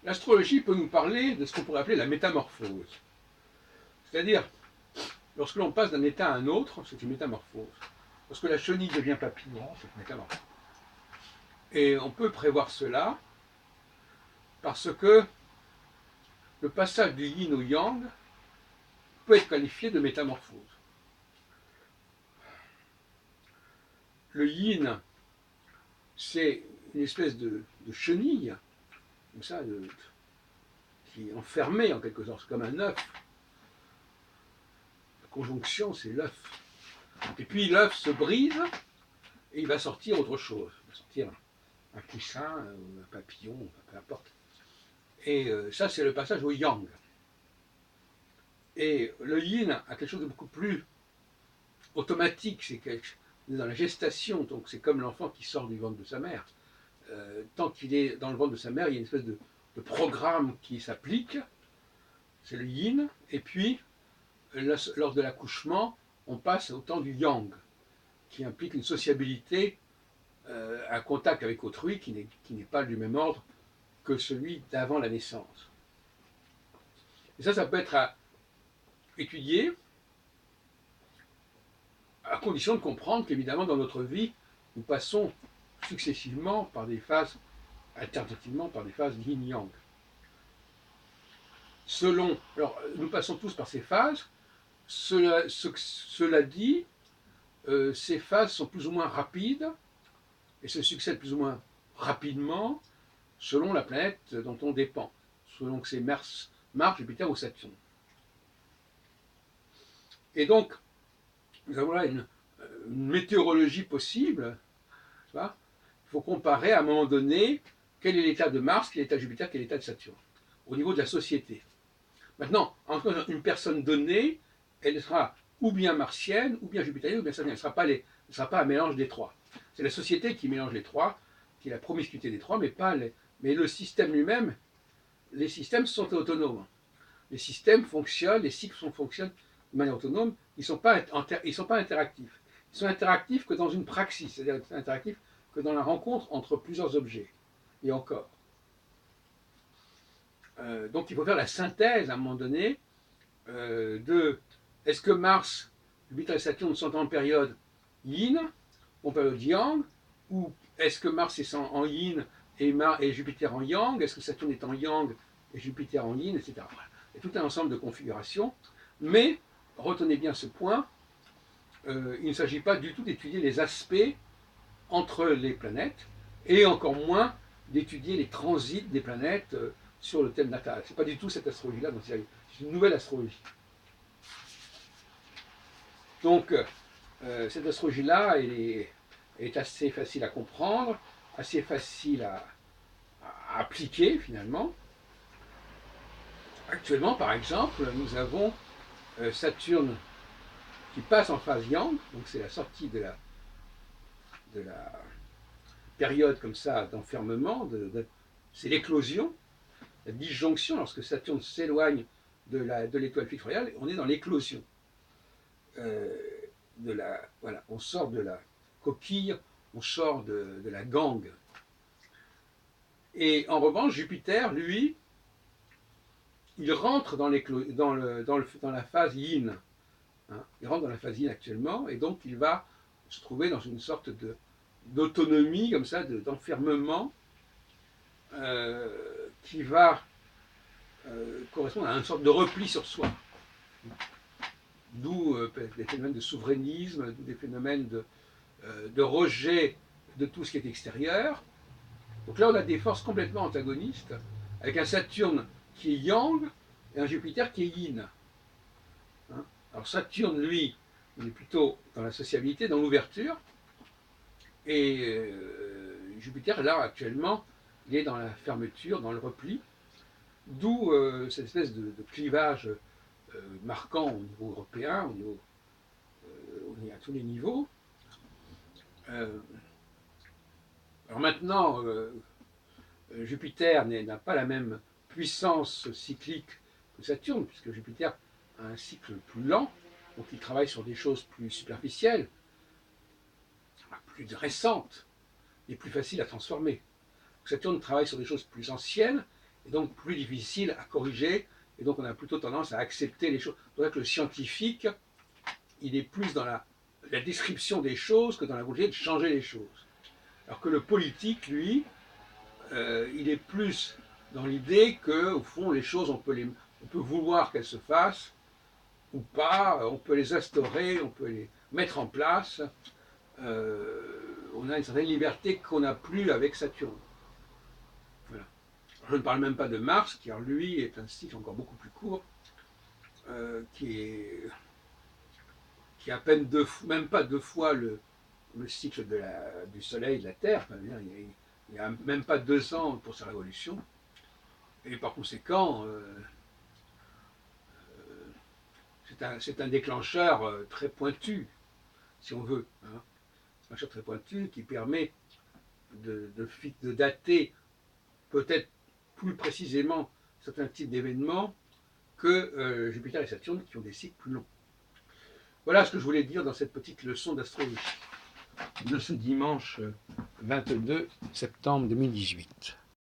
L'astrologie peut nous parler de ce qu'on pourrait appeler la métamorphose. C'est-à-dire, lorsque l'on passe d'un état à un autre, c'est une métamorphose. Lorsque la chenille devient papillon, c'est une métamorphose. Et on peut prévoir cela parce que le passage du yin au yang peut être qualifié de métamorphose. Le yin, c'est une espèce de chenille, comme ça, qui est enfermée en quelque sorte, comme un œuf. La conjonction, c'est l'œuf. Et puis l'œuf se brise et il va sortir autre chose. Il va sortir un poussin, un papillon, peu importe. Et ça, c'est le passage au yang. Et le yin a quelque chose de beaucoup plus automatique, c'est dans la gestation, donc c'est comme l'enfant qui sort du ventre de sa mère. Tant qu'il est dans le ventre de sa mère, il y a une espèce de programme qui s'applique, c'est le yin, et puis lors de l'accouchement, on passe au temps du yang, qui implique une sociabilité, un contact avec autrui qui n'est pas du même ordre que celui d'avant la naissance. Et ça peut être étudié à condition de comprendre qu'évidemment dans notre vie, nous passons successivement par des phases, alternativement par des phases yin-yang. Alors nous passons tous par ces phases, cela dit, ces phases sont plus ou moins rapides et se succèdent plus ou moins rapidement selon la planète dont on dépend, selon que c'est Mars, Jupiter ou Saturne. Et donc, nous avons là une météorologie possible. Tu vois, il faut comparer à un moment donné quel est l'état de Mars, quel est l'état de Jupiter, quel est l'état de Saturne, au niveau de la société. Maintenant, entre une personne donnée, elle sera ou bien martienne, ou bien jupitérienne, ou bien saturnienne. Elle ne sera pas un mélange des trois. C'est la société qui mélange les trois, qui est la promiscuité des trois, mais le système lui-même, les systèmes sont autonomes. Les systèmes fonctionnent, les cycles fonctionnent de manière autonome, ils ne sont pas interactifs. Ils sont interactifs que dans une praxis, c'est-à-dire interactifs que dans la rencontre entre plusieurs objets. Et encore. Donc il faut faire la synthèse à un moment donné de est-ce que Mars, Jupiter et Saturne sont en période yin, en période yang, ou est-ce que Mars est en yin et Jupiter en yang, est-ce que Saturne est en yang et Jupiter en yin, etc. Voilà. Il y a tout un ensemble de configurations, mais retenez bien ce point, il ne s'agit pas du tout d'étudier les aspects entre les planètes, et encore moins d'étudier les transits des planètes sur le thème natal. Ce n'est pas du tout cette astrologie-là dont il s'agit. C'est une nouvelle astrologie. Donc, cette astrologie-là, elle est assez facile à comprendre, assez facile à appliquer finalement. Actuellement, par exemple, nous avons Saturne qui passe en phase yang, donc c'est la sortie de la période comme ça d'enfermement, c'est l'éclosion, la disjonction, lorsque Saturne s'éloigne de l'étoile fixe royale, on est dans l'éclosion. Voilà, on sort de la coquille, on sort de la gangue. Et en revanche, Jupiter, lui, il rentre dans la phase yin. Hein, il rentre dans la phase yin actuellement, et donc il va se trouver dans une sorte d'autonomie, comme ça, d'enfermement, qui va correspondre à une sorte de repli sur soi. D'où des phénomènes de souverainisme, d'où des phénomènes de rejet de tout ce qui est extérieur. Donc là, on a des forces complètement antagonistes, avec un Saturne qui est yang et un Jupiter qui est yin. Hein, alors Saturne, lui, il est plutôt dans la sociabilité, dans l'ouverture, et Jupiter, là, actuellement, il est dans la fermeture, dans le repli, d'où cette espèce de clivage marquant au niveau européen, à tous les niveaux. Alors maintenant, Jupiter n'a pas la même puissance cyclique que Saturne, puisque Jupiter a un cycle plus lent, donc il travaille sur des choses plus superficielles, plus récente et plus facile à transformer. Saturne travaille sur des choses plus anciennes et donc plus difficiles à corriger, et donc on a plutôt tendance à accepter les choses. C'est pour ça que le scientifique, il est plus dans la description des choses que dans la volonté de changer les choses. Alors que le politique, lui, il est plus dans l'idée que, au fond, les choses, on peut vouloir qu'elles se fassent ou pas, on peut les instaurer, on peut les mettre en place. On a une certaine liberté qu'on n'a plus avec Saturne. Voilà. Je ne parle même pas de Mars, qui, lui, est un cycle encore beaucoup plus court, qui a à peine même pas 2 fois le cycle du Soleil et de la Terre. Enfin, il n'y a même pas 2 ans pour sa révolution. Et par conséquent, c'est un déclencheur très pointu, si on veut. Hein. Un déclencheur très pointu qui permet de dater peut-être plus précisément certains types d'événements que Jupiter et Saturne qui ont des cycles plus longs. Voilà ce que je voulais dire dans cette petite leçon d'astrologie de ce dimanche 22 septembre 2018.